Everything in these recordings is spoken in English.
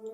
This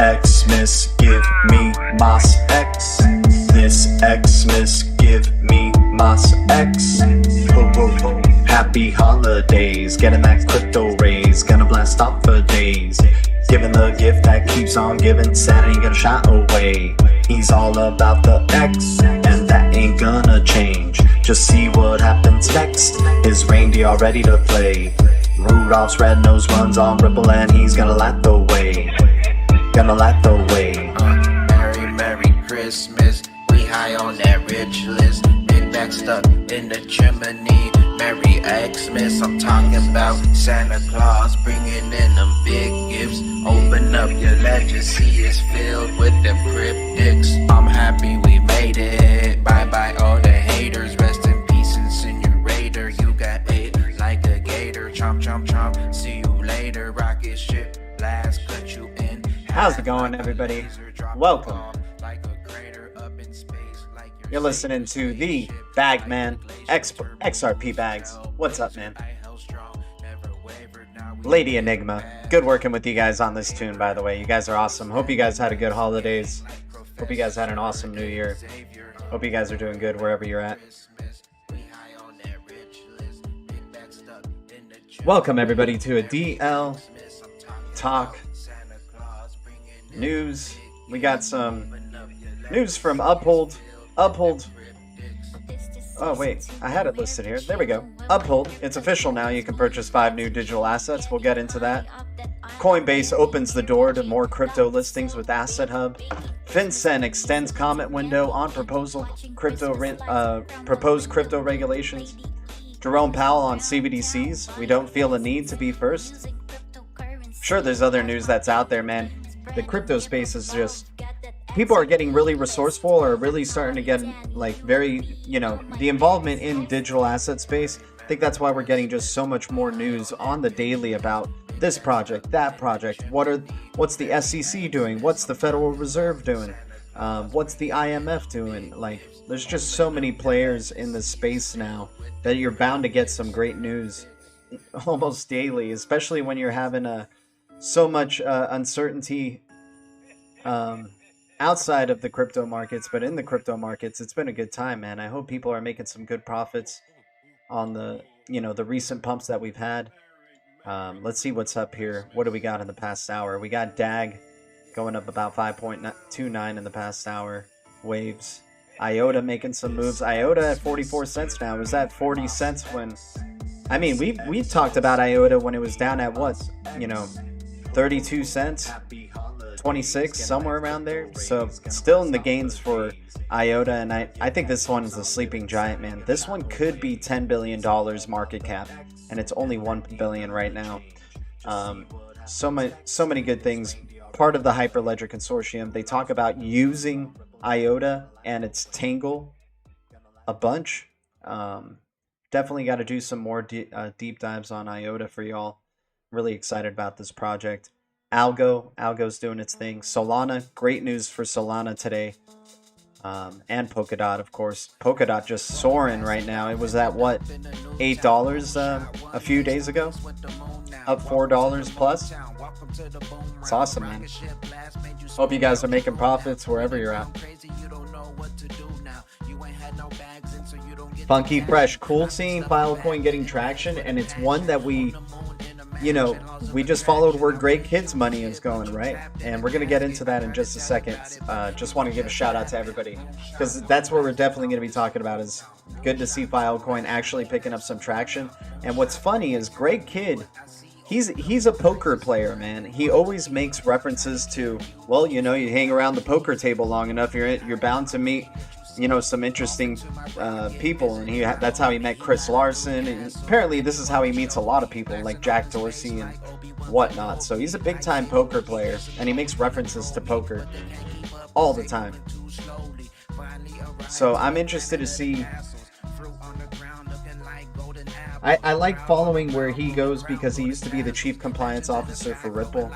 Xmas give me Mas X. This Xmas give me Mas X. Ho ho ho, happy holidays, getting that crypto raise, gonna blast off for days. Giving the gift that keeps on giving, Santa ain't gonna shy away. He's all about the X, and that ain't gonna change. Just see what happens next, his reindeer all ready to play. Rudolph's red nose runs on Ripple and he's gonna light the way. Gonna light the way. Merry, Merry Christmas. We high on that rich list. Big bag stuck in the chimney. Merry Xmas. I'm talking about Santa Claus bringing in them big gifts. Open up your ledger, see it's filled with them cryptics. I'm happy we made it. Bye bye all the haters. Rest in peace, incinerator. You got ate like a gator. Chomp, chomp, chomp. See you later. Rocket ship blast, cut you in. How's it going, everybody? Welcome. You're listening to the Bagman XRP Bags. What's up, man? Lady Enigma. Good working with you guys on this tune, by the way. You guys are awesome. Hope you guys had a good holidays. Hope you guys had an awesome new year. Hope you guys are doing good wherever you're at. Welcome, everybody, to a DLTalk news. We got some news from UPHOLD. UPHOLD. Oh wait, I had it listed here. There we go. UPHOLD. It's official now. You can purchase 5 new digital assets. We'll get into that. Coinbase opens the door to more crypto listings with Asset Hub. FinCEN extends comment window on proposed crypto regulations. Jerome Powell on CBDCs. We don't feel a need to be first. Sure, there's other news that's out there, man. The crypto space is just, people are getting really resourceful, or really starting to get like very, the involvement in digital asset space. I think that's why we're getting just so much more news on the daily about this project, that project. What's the SEC doing? What's the Federal Reserve doing? What's the IMF doing? Like, there's just so many players in the space now that you're bound to get some great news almost daily, especially when you're having so much uncertainty outside of the crypto markets, but in the crypto markets, it's been a good time, man. I hope people are making some good profits on the, the recent pumps that we've had. Let's see what's up here. What do we got in the past hour? We got DAG going up about 5.29 in the past hour. Waves. IOTA making some moves. IOTA at 44 cents now. It was at 40 cents when, I mean, we've talked about IOTA when it was down at what, 32 cents, 26, somewhere around there. So still in the gains for IOTA, and I think this one is a sleeping giant, man. This one could be $10 billion market cap, and it's only $1 billion right now. So many good things. Part of the Hyperledger Consortium, they talk about using IOTA and its Tangle a bunch. Definitely got to do some more deep dives on IOTA for y'all. Really excited about this project. Algo's doing its thing. Solana, great news for Solana today. And Polkadot, of course. Polkadot just soaring right now. It was at what, $8 a few days ago? Up $4 plus. It's awesome, man. Hope you guys are making profits wherever you're at. Funky Fresh, cool seeing Filecoin getting traction, and it's one that we you know, we just followed where Great Kids money is going, right? And we're going to get into that in just a second. Just want to give a shout out to everybody, because that's what we're definitely going to be talking about. Is good to see Filecoin actually picking up some traction. And what's funny is Great Kid, he's a poker player, man. He always makes references to, well, you know, you hang around the poker table long enough, you're bound to meet, you know, some interesting people, and that's how he met Chris Larson, and apparently this is how he meets a lot of people like Jack Dorsey and whatnot. So he's a big time poker player, and he makes references to poker all the time. So I'm interested to see. I like following where he goes because he used to be the chief compliance officer for Ripple.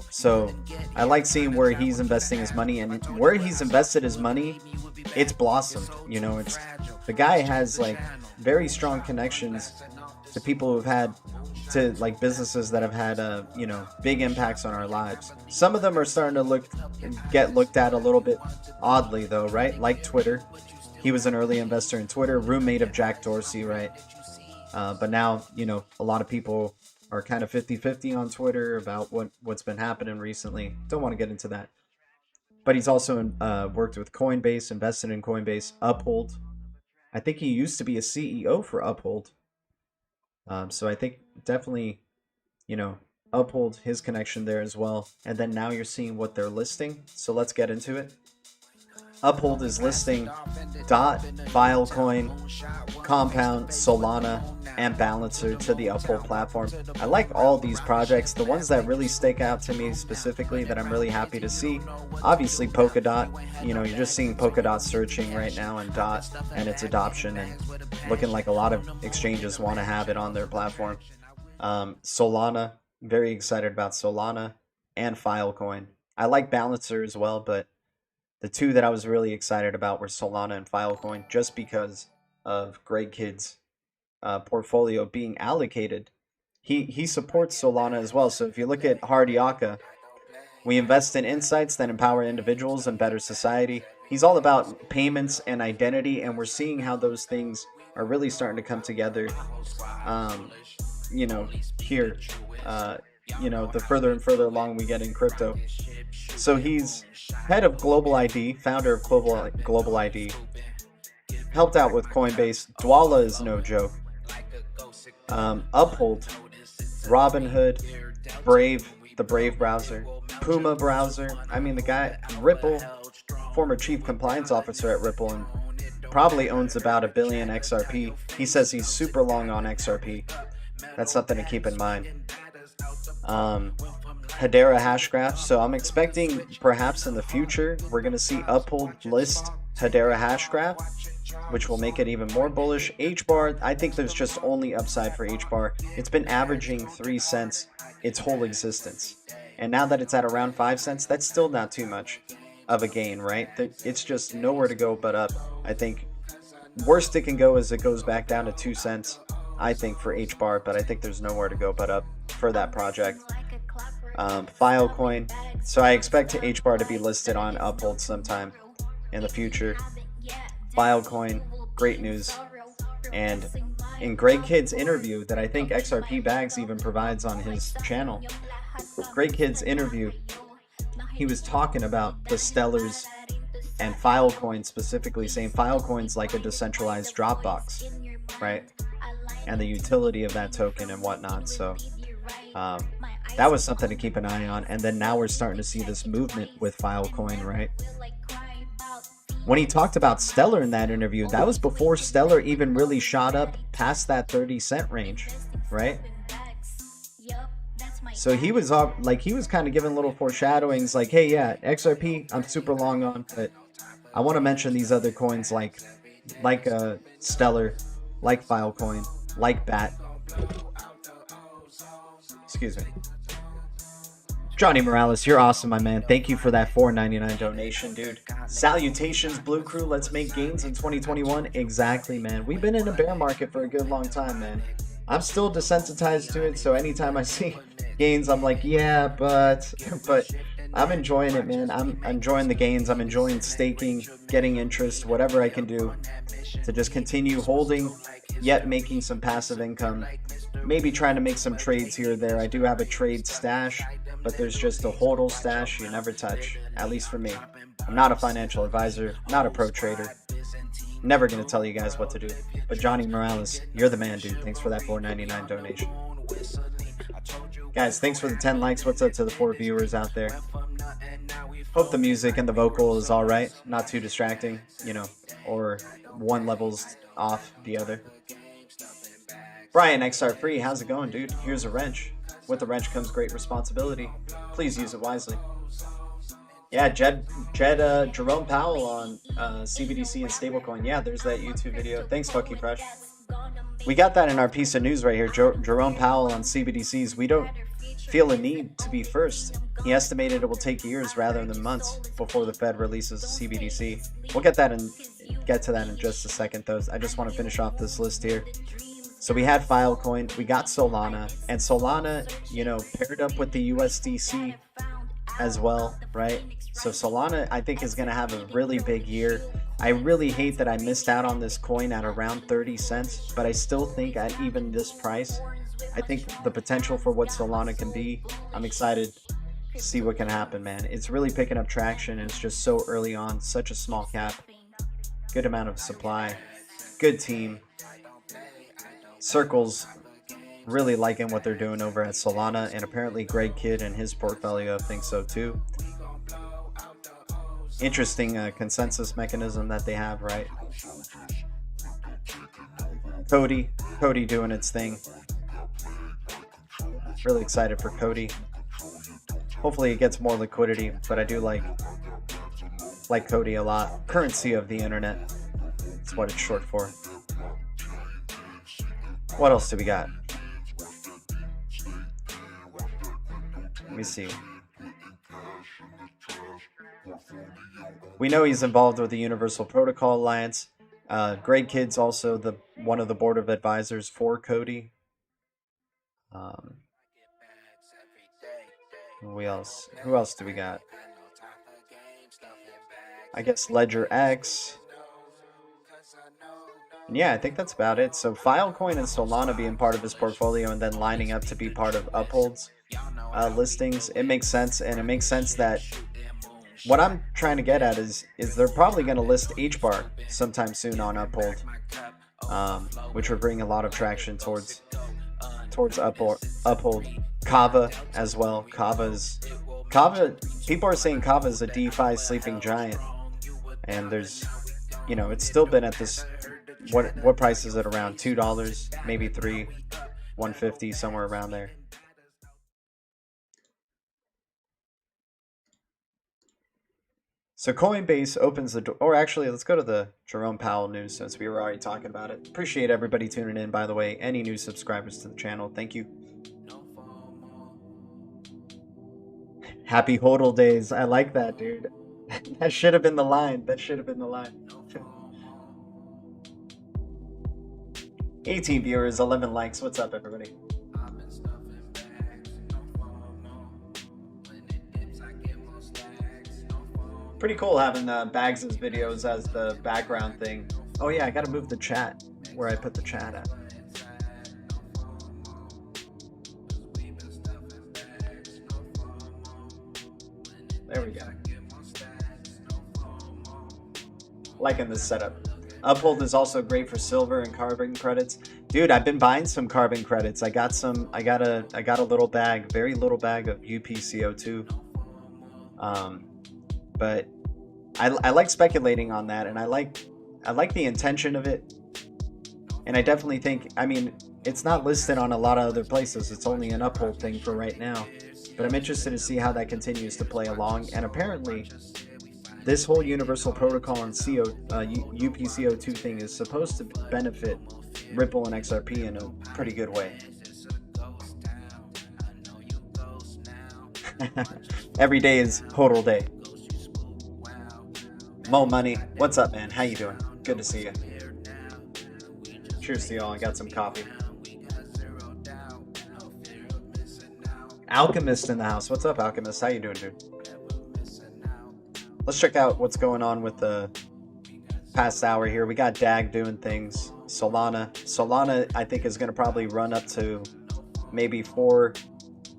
So I like seeing where he's investing his money, and where he's invested his money, it's blossomed. You know, it's the guy has like very strong connections to people who've had, to like businesses that have had you know, big impacts on our lives. Some of them are starting to get looked at a little bit oddly though, right? Like Twitter. He was an early investor in Twitter, roommate of Jack Dorsey, right? But now, you know, a lot of people are kind of 50-50 on Twitter about what's been happening recently. Don't want to get into that. But he's also worked with Coinbase, invested in Coinbase, UPHOLD. I think he used to be a CEO for UPHOLD. So I think definitely, you know, UPHOLD, his connection there as well. And then now you're seeing what they're listing. So let's get into it. UPHOLD is listing DOT, Filecoin, Compound, Solana, and Balancer to the UPHOLD platform. I like all these projects. The ones that really stick out to me specifically that I'm really happy to see, obviously Polkadot. You know, you're just seeing Polkadot searching right now, and DOT and its adoption, and looking like a lot of exchanges want to have it on their platform. Solana, very excited about Solana and Filecoin. I like Balancer as well, but the two that I was really excited about were Solana and Filecoin, just because of Greg Kidd's portfolio being allocated. He supports Solana as well. So if you look at Hardiaka, we invest in insights that empower individuals and better society. He's all about payments and identity, and we're seeing how those things are really starting to come together. You know, here, you know, the further and further along we get in crypto. So he's head of Global ID, founder of Global ID, helped out with Coinbase. Dwala is no joke. UPHOLD, Robinhood, Brave, the Brave browser, Puma browser. I mean, the guy, Ripple, former chief compliance officer at Ripple, and probably owns about 1 billion XRP. He says he's super long on XRP. That's something to keep in mind. Hedera Hashgraph. So I'm expecting perhaps in the future we're going to see UPHOLD list Hedera Hashgraph, which will make it even more bullish. HBAR, I think there's just only upside for HBAR. It's been averaging 3 cents its whole existence, and now that it's at around 5 cents, that's still not too much of a gain, right? It's just nowhere to go but up. I think worst it can go is it goes back down to 2 cents, I think, for HBAR, but I think there's nowhere to go but up for that project. Filecoin, so I expect HBAR to be listed on UPHOLD sometime in the future. Filecoin, great news. And in Greg Kidd's interview that I think XRP Bags even provides on his channel, Greg Kidd's interview, he was talking about the Stellars and Filecoin, specifically saying Filecoin's like a decentralized Dropbox, right? And the utility of that token and whatnot. So that was something to keep an eye on. And then now we're starting to see this movement with Filecoin, right? When he talked about Stellar in that interview, that was before Stellar even really shot up past that 30-cent range, right? So he was kind of giving little foreshadowings, like, hey, yeah, XRP, I'm super long on, but I want to mention these other coins like Stellar, like Filecoin, like BAT. Excuse me. Johnny Morales, you're awesome, my man. Thank you for that $4.99 donation, dude. Salutations, Blue Crew. Let's make gains in 2021. Exactly, man. We've been in a bear market for a good long time, man. I'm still desensitized to it, so anytime I see, gains. I'm like, yeah, but I'm enjoying it, man. I'm enjoying the gains. I'm enjoying staking, getting interest, whatever I can do to just continue holding, yet making some passive income. Maybe trying to make some trades here or there. I do have a trade stash, but there's just a hodl stash you never touch, at least for me. I'm not a financial advisor, not a pro trader. Never going to tell you guys what to do. But Johnny Morales, you're the man, dude. Thanks for that $4.99 donation. Guys, thanks for the 10 likes. What's up to the 4 viewers out there? Hope the music and the vocal is all right. Not too distracting, you know, or one level's off the other. Brian XR Free, how's it going, dude? Here's a wrench. With the wrench comes great responsibility. Please use it wisely. Yeah, Jerome Powell on CBDC and stablecoin. Yeah, there's that YouTube video. Thanks, Fucky Fresh. We got that in our piece of news right here. Jerome Powell on CBDCs. We don't feel a need to be first. He estimated it will take years rather than months before the Fed releases a CBDC. We'll get to that in just a second, though. I just want to finish off this list here. So we had Filecoin, we got Solana, and Solana, you know, paired up with the USDC as well, right? So Solana, I think, is going to have a really big year. I really hate that I missed out on this coin at around 30 cents, but I still think at even this price, I think the potential for what Solana can be, I'm excited to see what can happen, man. It's really picking up traction, and it's just so early on, such a small cap, good amount of supply, good team. Circle's really liking what they're doing over at Solana, and apparently Greg Kidd and his portfolio thinks so too. Interesting consensus mechanism that they have, right? Cody doing its thing. Really excited for Cody. Hopefully it gets more liquidity, but I do like Cody a lot. Currency of the internet. That's what it's short for. What else do we got? Let me see. We know he's involved with the Universal Protocol Alliance. Greg Kidd's also one of the board of advisors for Cody. Who else do we got? I guess Ledger X. Yeah, I think that's about it. So Filecoin and Solana being part of his portfolio and then lining up to be part of Uphold's listings, it makes sense. And it makes sense that what I'm trying to get at is they're probably going to list HBAR sometime soon on Uphold, which would bring a lot of traction towards Uphold. Kava as well. Kava, people are saying Kava is a DeFi sleeping giant, and there's, you know, it's still been at this. What price is it? Around $2, maybe $3, $1.50, somewhere around there. So Coinbase opens the door, or actually, let's go to the Jerome Powell news since we were already talking about it. Appreciate everybody tuning in, by the way. Any new subscribers to the channel, thank you. Happy HODL days. I like that, dude. That should have been the line. 18 viewers, 11 likes. What's up, everybody? Pretty cool having Bags' videos as the background thing. Oh yeah, I gotta move the chat where I put the chat at. There we go. Liking this setup. Uphold is also great for silver and carbon credits. Dude, I've been buying some carbon credits. I got a little bag, very little bag of UPCO2. But I like speculating on that, and I like the intention of it. And I definitely think, I mean, it's not listed on a lot of other places. It's only an Uphold thing for right now. But I'm interested to see how that continues to play along. And apparently, this whole Universal Protocol and UPCO2 thing is supposed to benefit Ripple and XRP in a pretty good way. Every day is HODL day. Mo Money, what's up, man? How you doing? Good to see you. Cheers to y'all. I got some coffee. Alchemist in the house. What's up, Alchemist? How you doing, dude? Let's check out what's going on with the past hour here. We got DAG doing things. Solana, I think, is going to probably run up to maybe 4.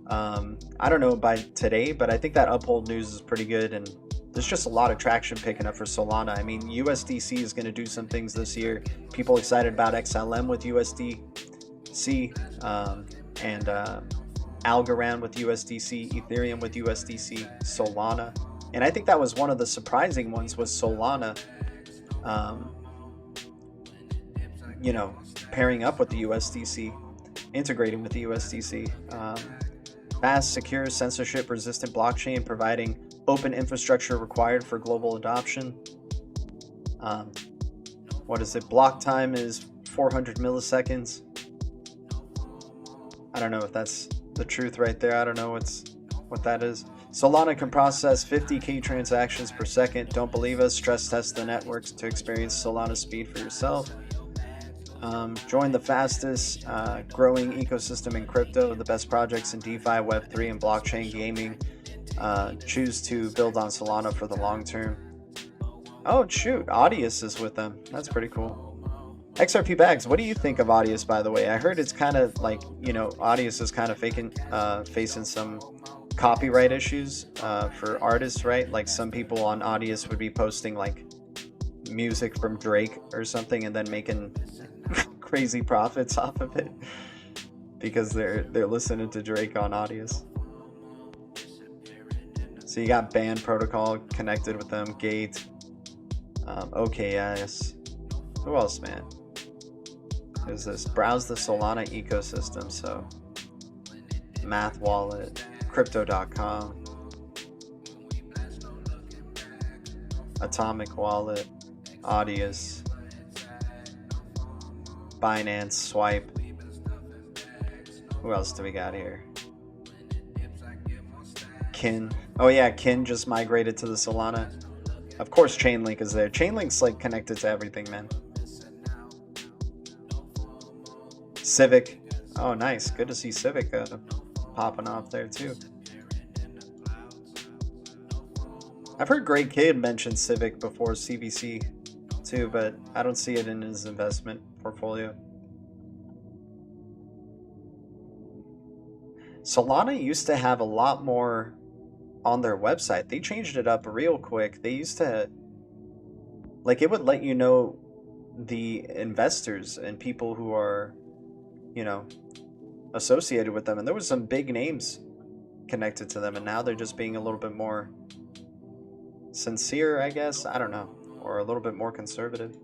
I don't know by today, but I think that Uphold news is pretty good, and there's just a lot of traction picking up for Solana. I mean, USDC is going to do some things this year. People excited about XLM with USDC, and Algorand with USDC, Ethereum with USDC, Solana. And I think that was one of the surprising ones, was Solana, you know, pairing up with the USDC, integrating with the USDC. Fast, secure, censorship-resistant blockchain, providing open infrastructure required for global adoption. What is it? Block time is 400 milliseconds. I don't know if that's the truth right there. I don't know what that is. Solana can process 50k transactions per second. Don't believe us? Stress test the networks to experience Solana speed for yourself. Join the fastest growing ecosystem in crypto, the best projects in DeFi, Web3, and blockchain gaming. Choose to build on Solana for the long term. Oh shoot, Audius is with them. That's pretty cool. XRP Bags, what do you think of Audius, by the way? I heard it's kind of like, you know, Audius is kind of facing some copyright issues for artists, right? Like some people on Audius would be posting like music from Drake or something and then making crazy profits off of it because they're listening to Drake on Audius. So you got Band Protocol connected with them, Gate, OKS. Who else, man? There's this. Browse the Solana ecosystem. So Math Wallet, Crypto.com, Atomic Wallet, Audius, Binance, Swipe. Who else do we got here? Kin. Oh yeah, Kin just migrated to the Solana. Of course Chainlink is there. Chainlink's like connected to everything, man. Civic. Oh nice. Good to see Civic popping off there too. I've heard Great Kid mention Civic before, CBC too, but I don't see it in his investment portfolio. Solana used to have a lot more on their website. They changed it up real quick. They used to, like, it would let you know the investors and people who are, you know, associated with them, and there was some big names connected to them, and now they're just being a little bit more sincere, I guess. I don't know, or a little bit more conservative.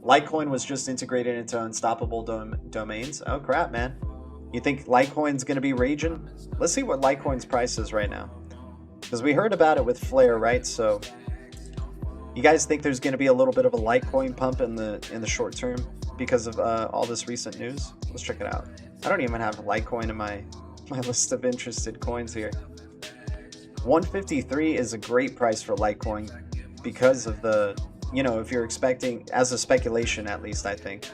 Litecoin was just integrated into unstoppable domains. Oh crap, man. You think Litecoin's going to be raging? Let's see what Litecoin's price is right now, because we heard about it with Flare, right? So you guys think there's going to be a little bit of a Litecoin pump in the short term because of all this recent news? Let's check it out. I don't even have Litecoin in my list of interested coins here. 153 is a great price for Litecoin because of the, you know, if you're expecting, as a speculation at least, I think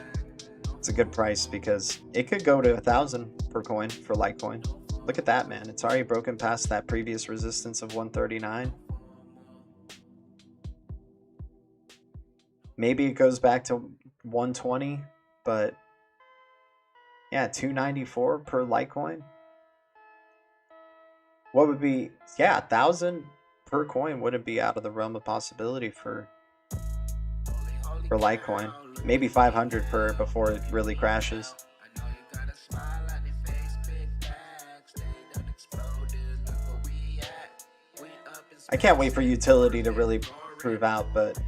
it's a good price because it could go to 1,000 per coin for Litecoin. Look at that, man. It's already broken past that previous resistance of 139. Maybe it goes back to 120, but yeah, 294 per Litecoin. What would be, yeah, 1,000 per coin wouldn't be out of the realm of possibility for Litecoin. Maybe 500 per before it really crashes. I can't wait for utility to really prove out, but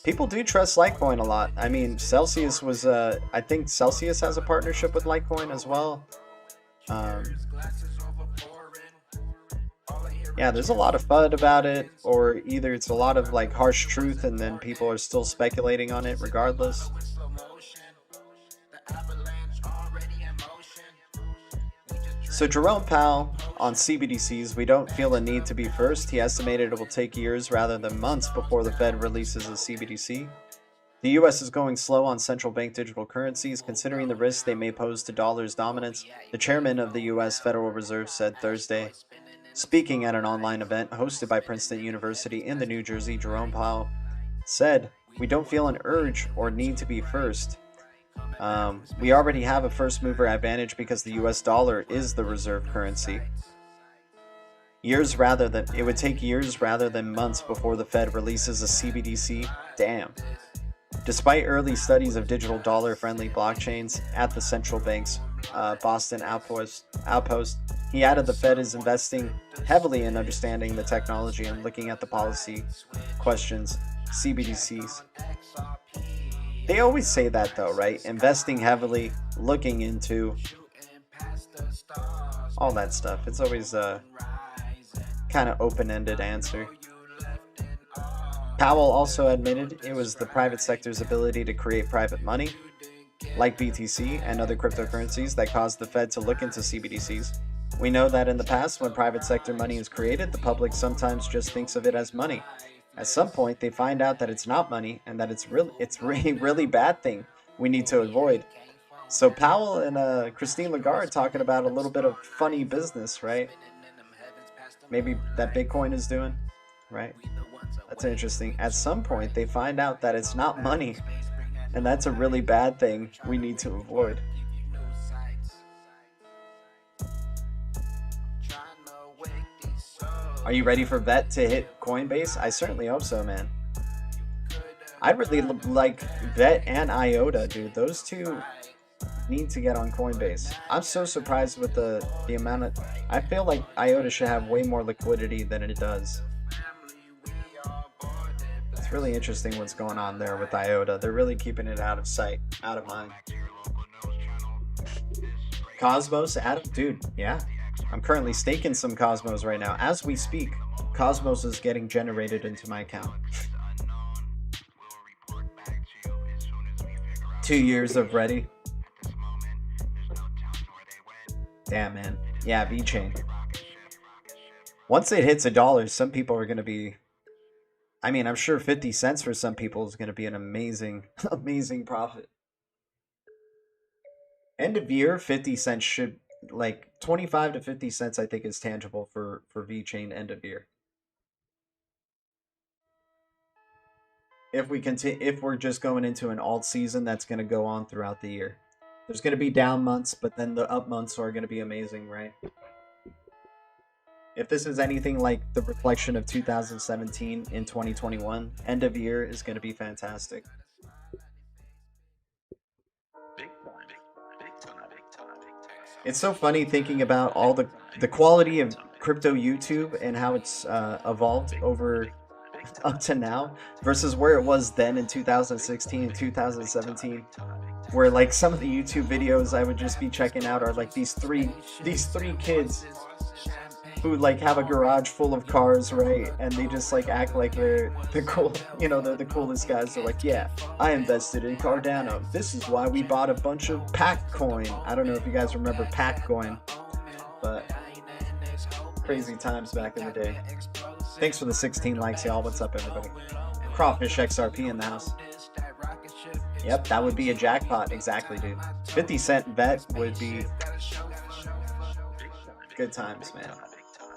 people do trust Litecoin a lot. I mean, Celsius was, I think Celsius has a partnership with Litecoin as well. Yeah, there's a lot of FUD about it, or either it's a lot of like harsh truth and then people are still speculating on it regardless. So Jerome Powell on CBDCs, we don't feel a need to be first. He estimated it will take years rather than months before the Fed releases a CBDC. The U.S. is going slow on central bank digital currencies, considering the risks they may pose to dollar's dominance, the chairman of the U.S. Federal Reserve said Thursday. Speaking at an online event hosted by Princeton University in the New Jersey, Jerome Powell said, "We don't feel an urge or need to be first. We already have a first mover advantage because the US dollar is the reserve currency. It would take years rather than months before the Fed releases a CBDC. Damn." Despite early studies of digital dollar-friendly blockchains at the central bank's Boston outpost, he added the Fed is investing heavily in understanding the technology and looking at the policy questions, CBDCs. They always say that though, right? Investing heavily, looking into all that stuff. It's always a kind of open-ended answer. Powell also admitted it was the private sector's ability to create private money, like BTC and other cryptocurrencies, that caused the Fed to look into CBDCs. "We know that in the past, when private sector money is created, the public sometimes just thinks of it as money. At some point, they find out that it's not money and that it's really bad thing we need to avoid." So Powell and Christine Lagarde talking about a little bit of funny business, right? Maybe that Bitcoin is doing, right? That's interesting. At some point, they find out that it's not money, and that's a really bad thing we need to avoid. Are you ready for VET to hit Coinbase? I certainly hope so, man. I really like VET and IOTA, dude. Those two need to get on Coinbase. I'm so surprised with the amount of... I feel like IOTA should have way more liquidity than it does. It's really interesting what's going on there with IOTA. They're really keeping it out of sight, out of mind. Cosmos, Adam, dude, yeah. I'm currently staking some Cosmos right now. As we speak, Cosmos is getting generated into my account. 2 years of ready. Damn, man. Yeah, VeChain. Once it hits $1, some people are going to be... I mean, I'm sure 50 cents for some people is going to be an amazing, amazing profit. End of year, 50 cents should... Like 25 to 50 cents, I think, is tangible for VeChain end of year. If we're just going into an alt season that's going to go on throughout the year, there's going to be down months, but then the up months are going to be amazing, right? If this is anything like the reflection of 2017 in 2021, end of year is going to be fantastic. It's so funny thinking about all the quality of crypto YouTube and how it's evolved over up to now versus where it was then in 2016, 2017, where like some of the YouTube videos I would just be checking out are like these three kids who like have a garage full of cars, right? And they just like act like they're cool, you know, they're the coolest guys. They're like, yeah, I invested in Cardano. This is why we bought a bunch of Pac Coin. I don't know if you guys remember Pac Coin, but crazy times back in the day. Thanks for the 16 likes, y'all. What's up, everybody? Crawfish XRP in the house. Yep, that would be a jackpot. Exactly, dude. 50 cent bet would be good times, man.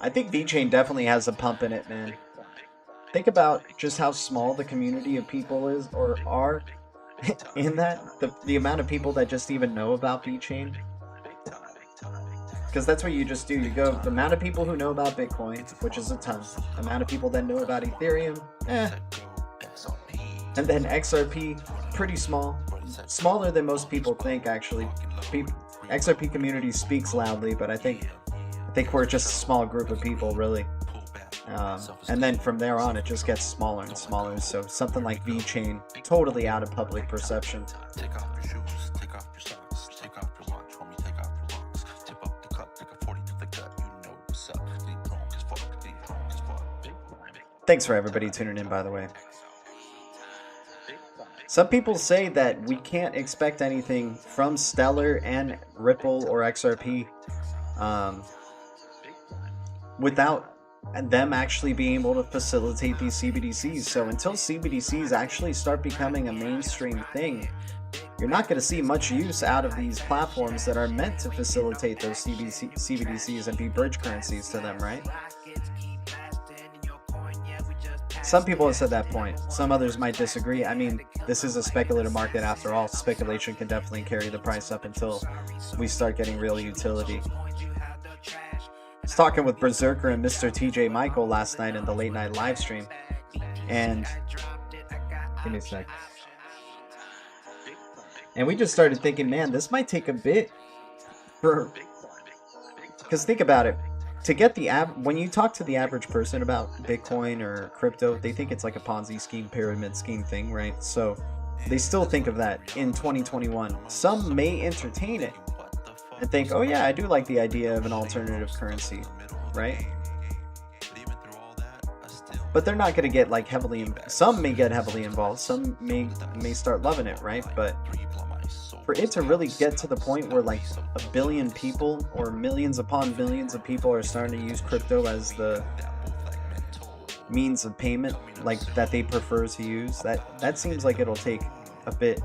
I think VeChain definitely has a pump in it, man. Think about just how small the community of people is or are in that. The amount of people that just even know about VeChain. Because that's what you just do. You go, the amount of people who know about Bitcoin, which is a ton. The amount of people that know about Ethereum, And then XRP, pretty small. Smaller than most people think, actually. XRP community speaks loudly, but I think we're just a small group of people, really. And then from there on, it just gets smaller and smaller. So something like VeChain, totally out of public perception. Take off your shoes, take off your socks, take off your watch, homie, take off your locks. Tip up the cup, take a 40 to the gut, you know what's up. Deep wrong as fuck, deep wrong as fuck. Thanks for everybody tuning in, by the way. Some people say that we can't expect anything from Stellar and Ripple or XRP without and them actually being able to facilitate these CBDCs. So until CBDCs actually start becoming a mainstream thing, you're not going to see much use out of these platforms that are meant to facilitate those CBDCs and be bridge currencies to them, right? Some people have said that point. Some others might disagree. I mean, this is a speculative market after all. Speculation can definitely carry the price up until we start getting real utility. I was talking with Berserker and Mr. TJ Michael last night in the late night live stream, and give me a sec. And we just started thinking, man, this might take a bit for, because think about it. To get the when you talk to the average person about Bitcoin or crypto, they think it's like a Ponzi scheme, pyramid scheme thing, right? So they still think of that in 2021. Some may entertain it and think, oh yeah, I do like the idea of an alternative currency, right? But they're not going to get like heavily, some may get heavily involved, some may start loving it, right? But for it to really get to the point where like a billion people or millions upon millions of people are starting to use crypto as the means of payment, like that they prefer to use, that seems like it'll take a bit,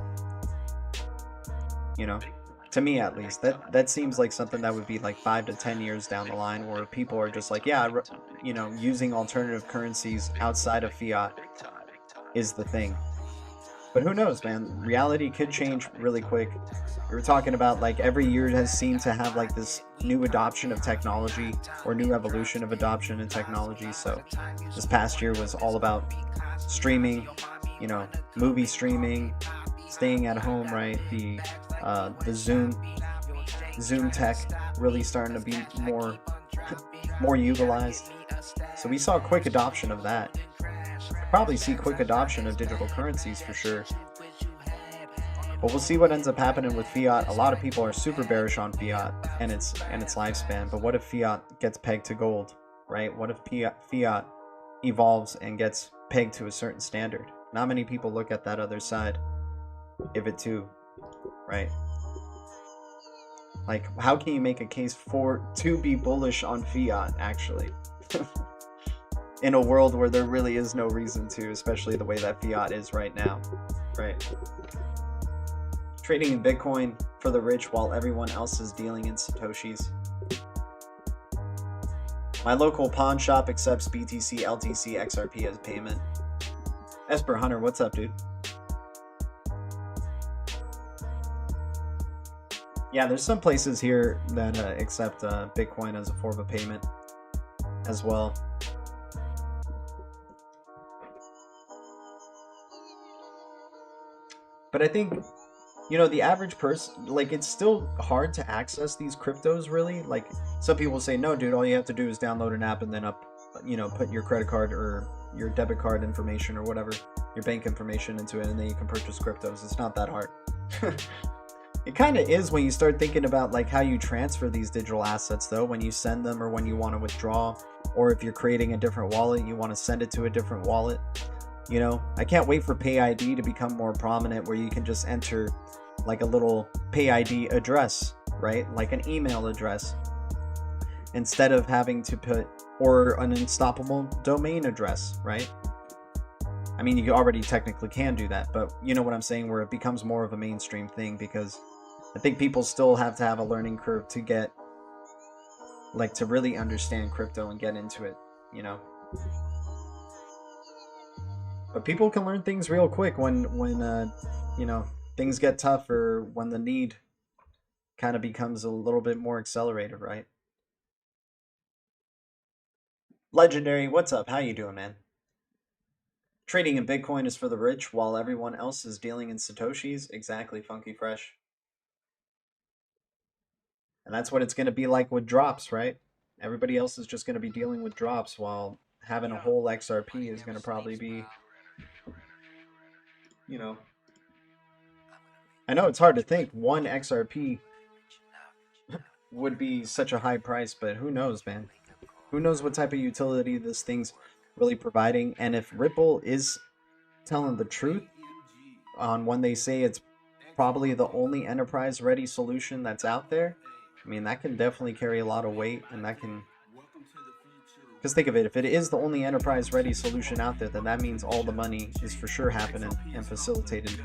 you know, to me at least. That seems like something that would be like 5 to 10 years down the line, where people are just like, yeah, you know, using alternative currencies outside of fiat is the thing. But who knows, man? Reality could change really quick. We were talking about like every year has seemed to have like this new adoption of technology or new evolution of adoption in technology. So this past year was all about streaming, you know, movie streaming, staying at home, right? The Zoom tech really starting to be more utilized. So we saw quick adoption of that. Probably see quick adoption of digital currencies for sure. But we'll see what ends up happening with fiat. A lot of people are super bearish on fiat and its lifespan. But what if fiat gets pegged to gold, right? What if fiat evolves and gets pegged to a certain standard? Not many people look at that other side of it too, right? Like, how can you make a case to be bullish on fiat actually? In a world where there really is no reason to, especially the way that fiat is right now, right? Trading in Bitcoin for the rich while everyone else is dealing in Satoshis. My local pawn shop accepts BTC, LTC, XRP as payment. Esper Hunter, what's up, dude? Yeah, there's some places here that accept Bitcoin as a form of payment as well. But I think, you know, the average person, like, it's still hard to access these cryptos, really. Like, some people say, no, dude, all you have to do is download an app and then put your credit card or your debit card information or whatever, your bank information into it, and then you can purchase cryptos. It's not that hard. It kind of is when you start thinking about, like, how you transfer these digital assets, though, when you send them or when you want to withdraw, or if you're creating a different wallet, you want to send it to a different wallet. You know, I can't wait for Pay ID to become more prominent, where you can just enter like a little Pay ID address, right? Like an email address, instead of having to put, or an unstoppable domain address, right? I mean, you already technically can do that, but you know what I'm saying, where it becomes more of a mainstream thing, because I think people still have to have a learning curve to get, like, to really understand crypto and get into it, you know? But people can learn things real quick when you know, things get tough, or when the need kind of becomes a little bit more accelerated, right? Legendary, what's up? How you doing, man? Trading in Bitcoin is for the rich while everyone else is dealing in Satoshis. Exactly, Funky Fresh. And that's what it's going to be like with drops, right? Everybody else is just going to be dealing with drops, while having a whole XRP is going to probably be, you know, I know it's hard to think one XRP would be such a high price, but who knows, man? Who knows what type of utility this thing's really providing? And if Ripple is telling the truth on when they say it's probably the only enterprise-ready solution that's out there, I mean, that can definitely carry a lot of weight, and that can Because think of it, if it is the only enterprise-ready solution out there, then that means all the money is for sure happening and facilitated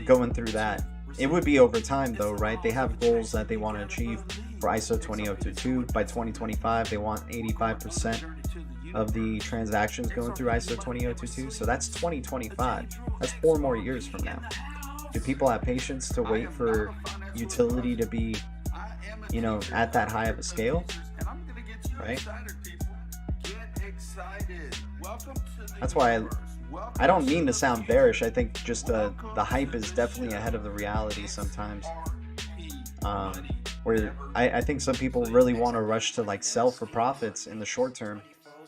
going through that. It would be over time though, right? They have goals that they want to achieve for ISO 20022. By 2025, they want 85% of the transactions going through ISO 20022. So that's 2025. That's 4 more years from now. Do people have patience to wait for utility to be, you know, at that high of a scale? Right? That's why I don't mean to sound bearish. I think just the hype is definitely ahead of the reality sometimes. Where I think some people really want to rush to like sell for profits in the short term,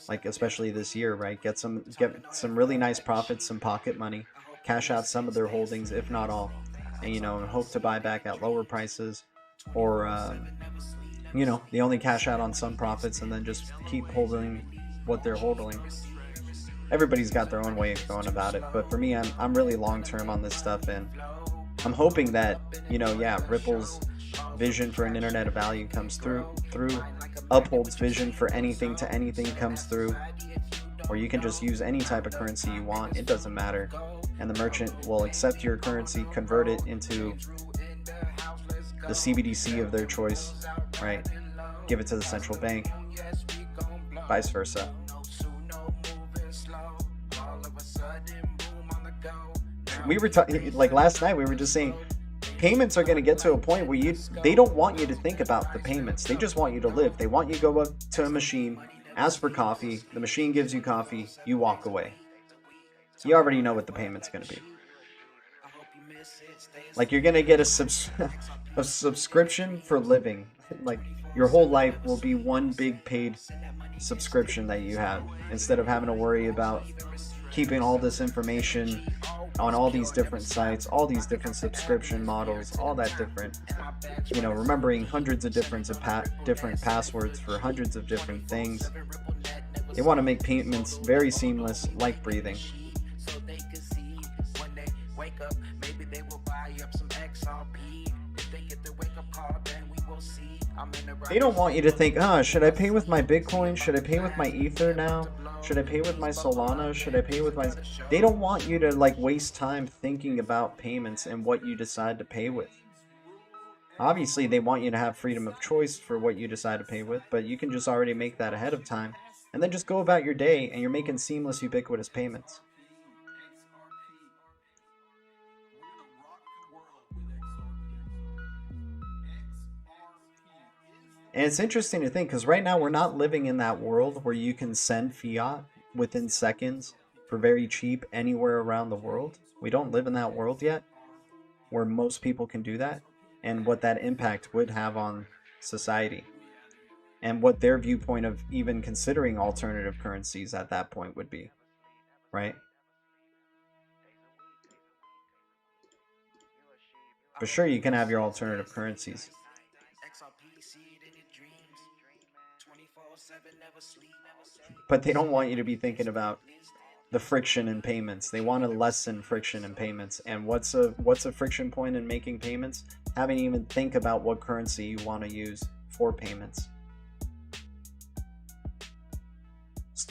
like especially this year, right? Get some really nice profits, some pocket money, cash out some of their holdings, if not all, and you know, hope to buy back at lower prices, or you know, they only cash out on some profits and then just keep holding what they're holding. Everybody's got their own way of going about it, but for me, I'm really long term on this stuff, and I'm hoping that, you know, yeah, Ripple's vision for an internet of value comes through, Uphold's vision for anything to anything comes through, or you can just use any type of currency you want, it doesn't matter, and the merchant will accept your currency, convert it into the CBDC of their choice, right? Give it to the central bank, vice versa. We were like last night, we were just saying payments are going to get to a point where they don't want you to think about the payments. They just want you to live. They want you to go up to a machine, ask for coffee, the machine gives you coffee, you walk away. You already know what the payment's going to be. Like you're going to get a subscription for living. Like your whole life will be one big paid subscription that you have, instead of having to worry about keeping all this information on all these different sites, all these different subscription models, all that different, you know, remembering hundreds of different passwords for hundreds of different things. They want to make payments very seamless, like breathing. They don't want you to think, should I pay with my Bitcoin? Should I pay with my Ether now? Should I pay with my Solana? Should I pay with my... They don't want you to like waste time thinking about payments and what you decide to pay with. Obviously, they want you to have freedom of choice for what you decide to pay with, but you can just already make that ahead of time and then just go about your day, and you're making seamless, ubiquitous payments. And it's interesting to think, because right now we're not living in that world where you can send fiat within seconds for very cheap anywhere around the world. We don't live in that world yet, where most people can do that, and what that impact would have on society, and what their viewpoint of even considering alternative currencies at that point would be, right? For sure, you can have your alternative currencies, but they don't want you to be thinking about the friction in payments. They want to lessen friction in payments. And what's a friction point in making payments? Having to even think about what currency you want to use for payments.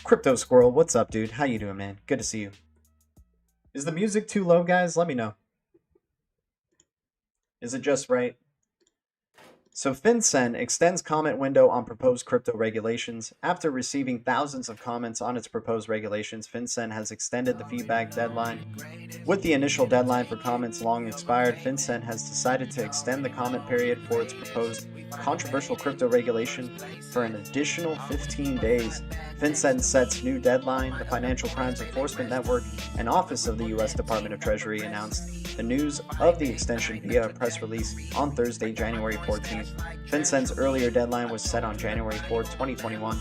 Crypto Squirrel, what's up, dude? How you doing, man? Good to see you. Is the music too low, guys? Let me know. Is it just right? So FinCEN extends comment window on proposed crypto regulations. After receiving thousands of comments on its proposed regulations, FinCEN has extended the feedback deadline. With the initial deadline for comments long expired, FinCEN has decided to extend the comment period for its proposed controversial crypto regulation for an additional 15 days. FinCEN sets new deadline. The Financial Crimes Enforcement Network and Office of the U.S. Department of Treasury announced the news of the extension via a press release on Thursday, January 14th. FinCEN's earlier deadline was set on January 4, 2021.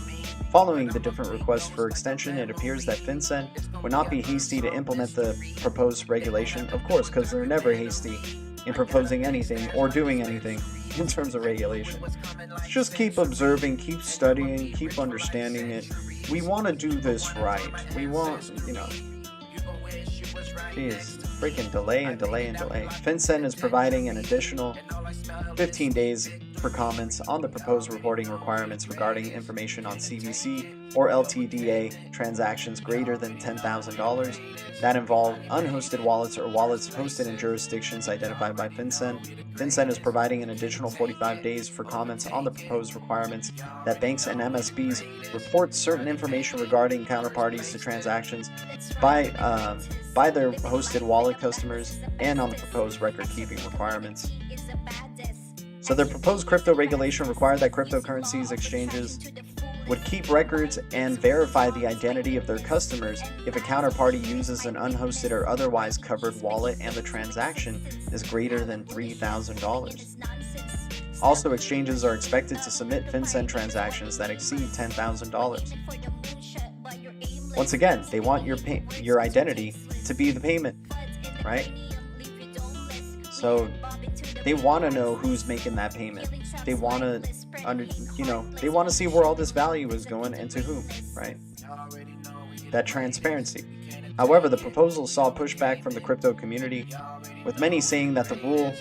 Following the different requests for extension, it appears that FinCEN would not be hasty to implement the proposed regulation, of course, because they're never hasty in proposing anything or doing anything in terms of regulation. Just keep observing, keep studying, keep understanding it. We want to do this right. We want, you know, jeez, freaking delay and delay and delay. FinCEN is providing an additional 15 days for comments on the proposed reporting requirements regarding information on CVC or LTDA transactions greater than $10,000 that involve unhosted wallets or wallets hosted in jurisdictions identified by FinCEN. FinCEN is providing an additional 45 days for comments on the proposed requirements that banks and MSBs report certain information regarding counterparties to transactions by their hosted wallet customers and on the proposed record-keeping requirements. So the proposed crypto regulation required that cryptocurrencies exchanges would keep records and verify the identity of their customers if a counterparty uses an unhosted or otherwise covered wallet and the transaction is greater than $3,000. Also, exchanges are expected to submit FinCEN transactions that exceed $10,000. Once again, they want your identity to be the payment, right? So they want to know who's making that payment. They want to they want to see where all this value is going and to whom, right? That transparency. However, the proposal saw pushback from the crypto community, with many saying that the rule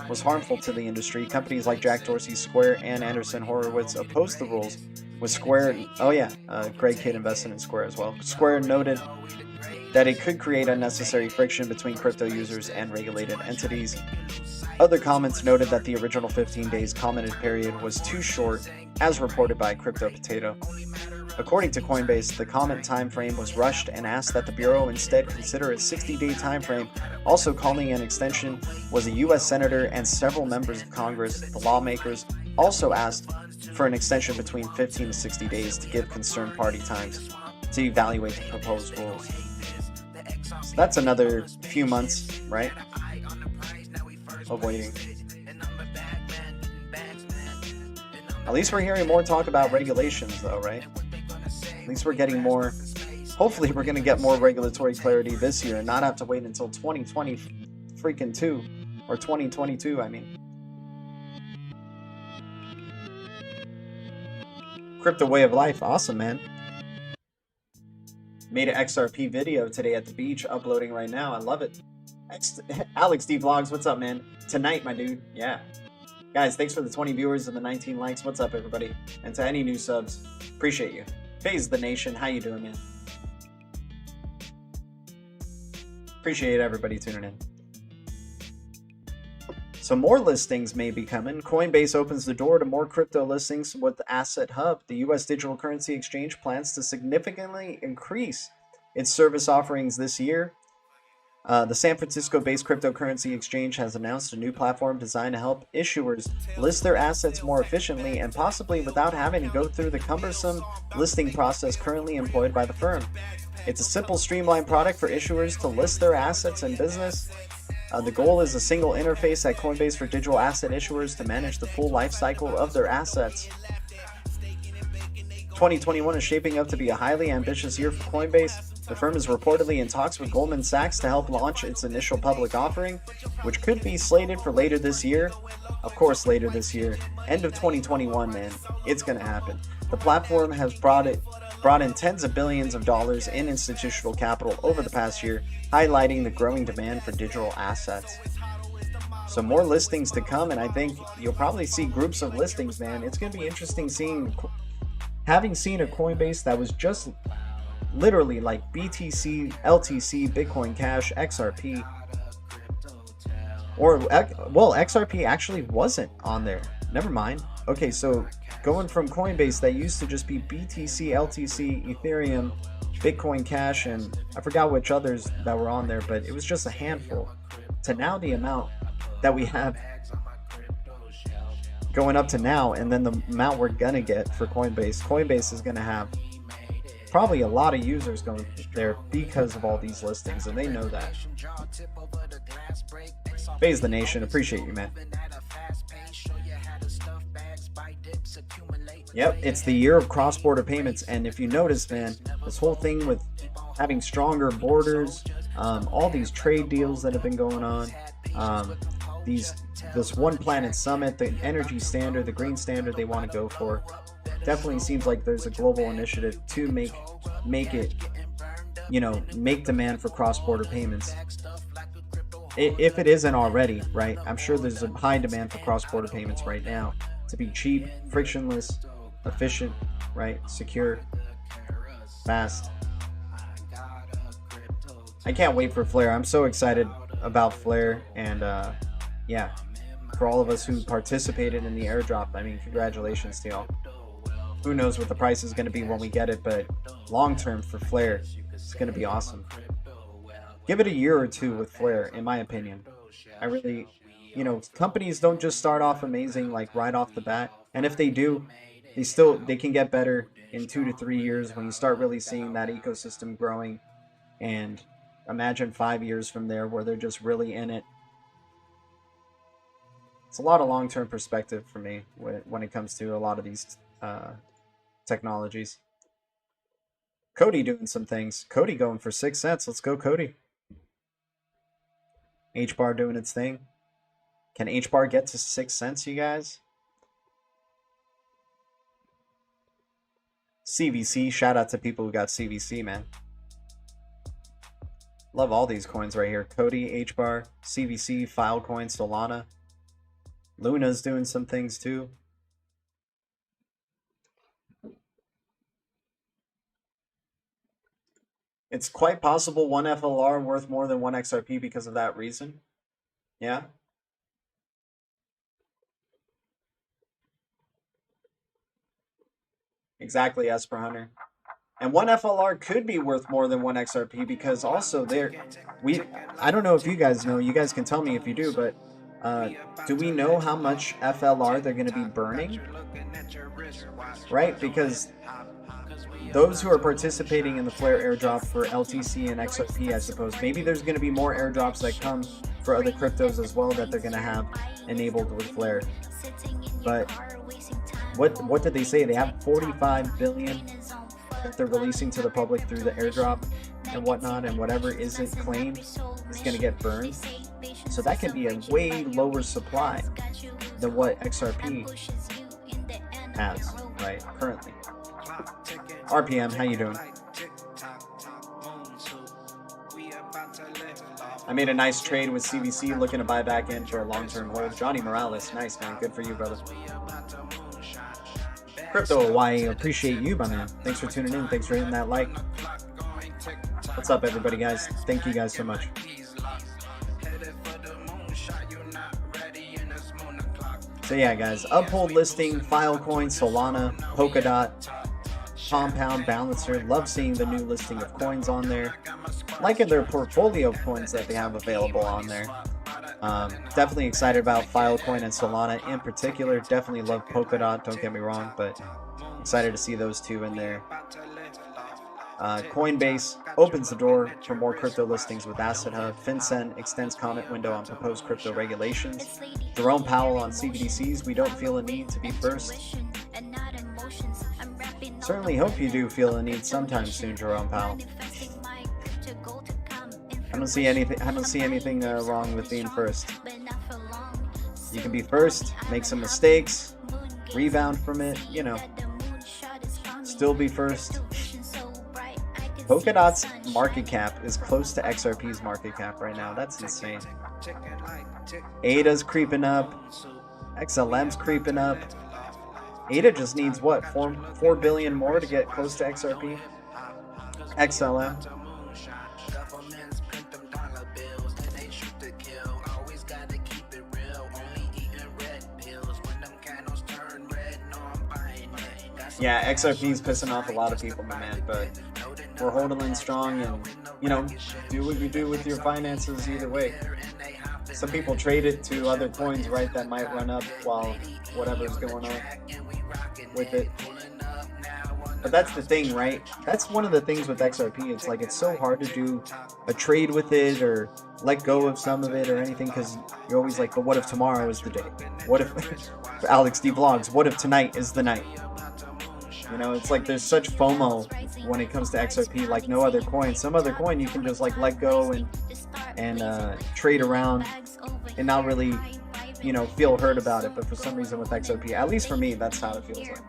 was harmful to the industry. Companies like Jack Dorsey's Square and Andreessen Horowitz opposed the rules, with Square, Greg Kidd invested in Square as well. Square noted that it could create unnecessary friction between crypto users and regulated entities. Other comments noted that the original 15 days commented period was too short, as reported by Crypto Potato. According to Coinbase, the comment time frame was rushed and asked that the Bureau instead consider a 60-day time frame. Also calling an extension was a U.S. Senator and several members of Congress. The lawmakers also asked for an extension between 15 to 60 days to give concerned party times to evaluate the proposed rules. So that's another few months, right, of waiting. At least we're hearing more talk about regulations, though, right? At least we're getting more. Hopefully, we're going to get more regulatory clarity this year and not have to wait until 2020 freaking 2 or 2022. I mean, crypto way of life, awesome, man. Made an XRP video today at the beach, uploading right now. I love it. Alex D Vlogs, what's up, man? Tonight, my dude. Yeah. Guys, thanks for the 20 viewers and the 19 likes. What's up, everybody? And to any new subs, appreciate you. Phase the Nation, how you doing, man? Appreciate everybody tuning in. So more listings may be coming. Coinbase opens the door to more crypto listings with Asset Hub. The U.S. digital currency exchange plans to significantly increase its service offerings this year. The San Francisco-based cryptocurrency exchange has announced a new platform designed to help issuers list their assets more efficiently and possibly without having to go through the cumbersome listing process currently employed by the firm. It's a simple, streamlined product for issuers to list their assets and business. The goal is a single interface at Coinbase for digital asset issuers to manage the full life cycle of their assets. 2021 is shaping up to be a highly ambitious year for Coinbase. The firm is reportedly in talks with Goldman Sachs to help launch its initial public offering, which could be slated for later this year. Of course, later this year. End of 2021, man. It's going to happen. The platform has brought in tens of billions of dollars in institutional capital over the past year, highlighting the growing demand for digital assets. So more listings to come, and I think you'll probably see groups of listings, man. It's going to be interesting having seen a Coinbase that was just literally like BTC, LTC, Bitcoin Cash, XRP, or, well, XRP actually wasn't on there. Never mind. Okay, so going from Coinbase that used to just be BTC, LTC, Ethereum, Bitcoin Cash, and I forgot which others that were on there, but it was just a handful, to now the amount that we have going up to now, and then the amount we're gonna get for Coinbase. Coinbase is gonna have probably a lot of users going there because of all these listings, and they know that. Phase the Nation, appreciate you, man. Yep, it's the year of cross-border payments, and if you notice, man, this whole thing with having stronger borders, all these trade deals that have been going on, this One Planet Summit, the energy standard, the green standard they want to go for, definitely seems like there's a global initiative to make it, make demand for cross-border payments. If it isn't already, right? I'm sure there's a high demand for cross-border payments right now. to be cheap, frictionless, efficient, right? Secure, fast. I can't wait for Flare. I'm so excited about Flare, and yeah, for all of us who participated in the airdrop, I mean, congratulations to y'all. Who knows what the price is going to be when we get it, but long term for Flare, it's going to be awesome. Give it a year or two with Flare, in my opinion. I really, you know, companies don't just start off amazing like right off the bat, and if they do, they can get better in 2 to 3 years when you start really seeing that ecosystem growing. And imagine 5 years from there where they're just really in it. It's a lot of long-term perspective for me when it comes to a lot of these technologies. Cody doing some things. Cody going for 6 cents. Let's go, Cody. H-bar doing its thing. Can H-bar get to 6 cents, you guys? CVC. Shout out to people who got CVC, man. Love all these coins right here. Cody, H-bar, CVC, Filecoin, Solana. Luna's doing some things too. It's quite possible one FLR worth more than one XRP because of that reason. Yeah. Exactly, Esper Hunter. And one FLR could be worth more than one XRP because also I don't know if you guys know, you guys can tell me if you do, but do we know how much FLR they're going to be burning? Right, because those who are participating in the Flare airdrop for LTC and XRP, I suppose, maybe there's going to be more airdrops that come for other cryptos as well that they're going to have enabled with Flare. But what did they say? They have 45 billion that they're releasing to the public through the airdrop and whatnot, and whatever isn't claimed is going to get burned. So that can be a way lower supply than what XRP has, right, currently. RPM, how you doing? I made a nice trade with CVC, looking to buy back in for a long-term hold. Johnny Morales, nice, man. Good for you, brother. Crypto Hawaii, appreciate you, my man. Thanks for tuning in. Thanks for hitting that like. What's up, everybody, guys? Thank you guys so much. So yeah, guys, Uphold listing, Filecoin, Solana, Polkadot, Compound, Balancer. Love seeing the new listing of coins on there. Liking their portfolio of coins that they have available on there. Definitely excited about Filecoin and Solana in particular. Definitely love Polkadot, don't get me wrong, but excited to see those two in there. Coinbase opens the door for more crypto listings with Asset Hub. FinCEN extends comment window on proposed crypto regulations. Jerome Powell on CBDCs. We don't feel a need to be first. Certainly hope you do feel a need sometime soon, Jerome Powell. I don't see anything wrong with being first. You can be first, make some mistakes, rebound from it, you know, still be first. Polkadot's market cap is close to XRP's market cap right now. That's insane. ADA's creeping up. XLM's creeping up. ADA just needs what, 4 billion more to get close to XRP? XLM. Yeah, XRP's pissing off a lot of people, my man, but we're holding in strong, and, you know, do what you do with your finances either way. Some people trade it to other coins, right, that might run up while whatever's going on with it. But that's the thing, right? That's one of the things with XRP. It's like, it's so hard to do a trade with it or let go of some of it or anything, because you're always like, but what if tomorrow is the day? What if, Alex D Vlogs, what if tonight is the night? You know, it's like there's such FOMO when it comes to XRP, like no other coin. Some other coin you can just like let go and trade around and not really, you know, feel hurt about it. But for some reason with XRP, at least for me, that's how it feels like.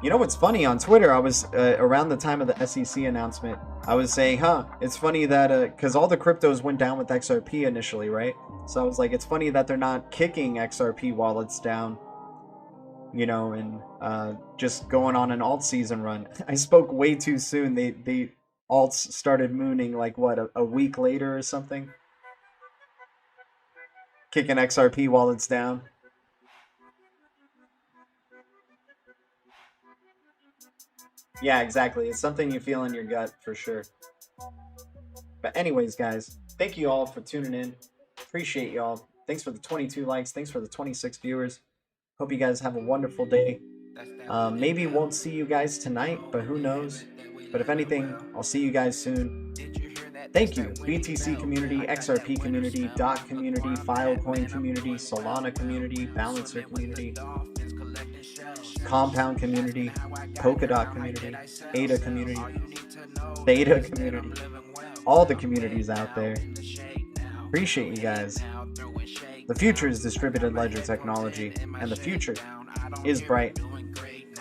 You know what's funny? On Twitter, I was around the time of the SEC announcement, I was saying, it's funny that because all the cryptos went down with XRP initially, right? So I was like, it's funny that they're not kicking XRP wallets down, you know, and just going on an alt season run. I spoke way too soon. They alts started mooning like what, a week later or something, kicking XRP wallets down. Yeah, exactly. It's something you feel in your gut for sure. But anyways, guys, thank you all for tuning in. Appreciate y'all. Thanks for the 22 likes. Thanks for the 26 viewers. Hope you guys have a wonderful day. Maybe won't see you guys tonight, but who knows? But if anything, I'll see you guys soon. Thank you, BTC community, XRP community, DOT community, Filecoin community, Solana community, Balancer community, Compound community, Polkadot community, ADA community, Theta community, all the communities out there. Appreciate you guys. The future is distributed ledger technology, and the future is bright.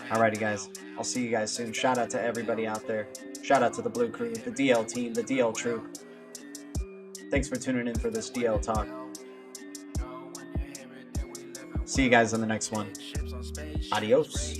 Alrighty, guys. I'll see you guys soon. Shout out to everybody out there. Shout out to the Blue Crew, the DL team, the DL Troop. Thanks for tuning in for this DL Talk. See you guys in the next one. Adios.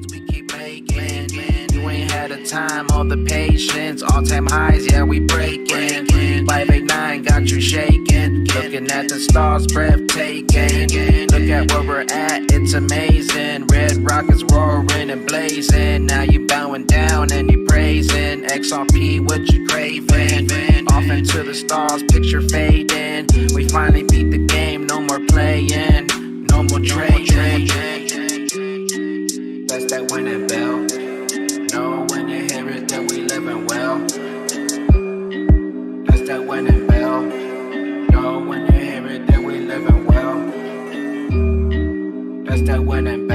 We keep making. You ain't had the time or the patience. All-time highs, yeah, we breaking. 589 got you shaking. Looking at the stars, breathtaking. Look at where we're at, it's amazing. Red rockets roaring and blazing. Now you bowing down and you praising. XRP, what you craving? Off into the stars, picture fading. We finally beat the game, no more playing, no more trading. That's that winning bell. Know when you hear it that we living well. That's that winning bell. Know when you hear it that we living well. That's that winning bell.